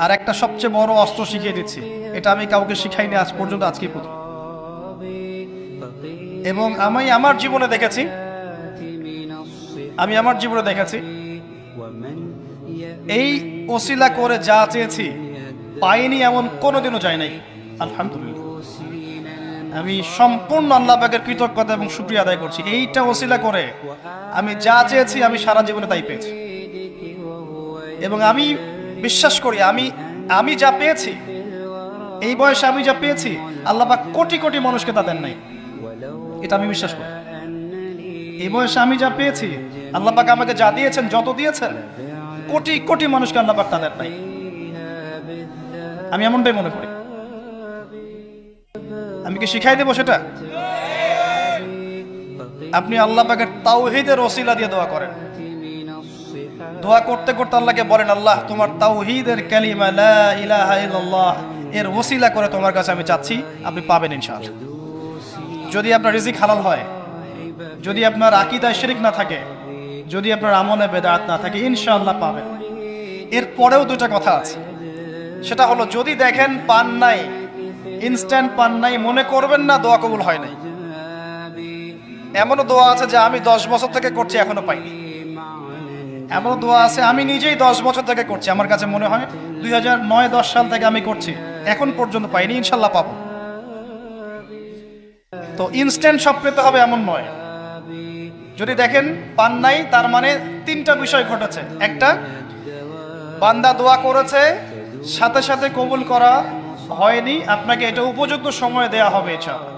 আর একটা সবচেয়ে বড় অস্ত্র শিখিয়ে দিচ্ছি, এটা আমি কাউকে শিখাইনি আজ পর্যন্ত, আজকেই প্রথম। এবং আমি আমার জীবনে দেখেছি, এই ওসিলা করে যা চেয়েছি পাইনি এমন কোনোদিনও যায় নাই। আলহামদুলিল্লাহ, আমি সম্পূর্ণ আল্লাহ পাকের কৃতজ্ঞতা এবং শুকরিয়া আদায় করছি। এইটা ওসিলা করে আমি যা চেয়েছি আমি সারা জীবনে তাই পেয়েছি। এবং আমি বিশ্বাস করি আমি যা পেয়েছি, এই বয়সে আমি যা পেয়েছি, আল্লাহ পাক কোটি কোটি মানুষকে তা দেন নাই। এটা আমি বিশ্বাস করি। এই বয়সে আমি যা পেয়েছি, আল্লাহ পাক আমাকে যা দিয়েছেন, যত দিয়েছেন, কোটি কোটি মানুষকে আল্লাহ পাক তা দেন নাই। আমি এমনটাই মনে করি। আমি কি শিখাই দেবো সেটা? আপনি আল্লাহ পাকের তাওহীদের ওসিলা দিয়ে দোয়া করেন। দোয়া করতে করতে আল্লাহকে বলেন, আল্লাহ তোমার তাওহীদের কালিমা লা ইলাহা ইল্লাল্লাহ এর ওসিলা করে তোমার কাছে আমি চাচ্ছি, আপনি পাবেন ইনশাআল্লাহ। যদি আপনার রিজিক হালাল হয়, যদি আপনার আকীদায় শিরক না থাকে, যদি আপনার আমলে বেদাত না থাকে, ইনশাআল্লাহ পাবেন। এরপরেও দুটা কথা আছে, সেটা হলো যদি দেখেন পান নাই, ইনস্ট্যান্ট পান নাই, মনে করবেন না দোয়া কবুল হয় নাই। এমনও দোয়া আছে যে আমি 10 বছর থেকে করছি এখনো পাইনি। এমন দোয়া আছে আমি নিজেই 10 বছর থেকে করছি, আমার কাছে মনে হয় 2009-10 সাল থেকে আমি করছি, এখন পর্যন্ত পাইনি, ইনশাল্লাহ পাবো। তো ইনস্ট্যান্ট সব পেতে হবে এমন নয়। যদি দেখেন পান নাই, তার মানে তিনটা বিষয় ঘটেছে। একটা, বান্দা দোয়া করেছে, সাথে সাথে কবুল করা হয়নি, আপনাকে এটা উপযুক্ত সময় দেয়া হবে ইনশাআল্লাহ।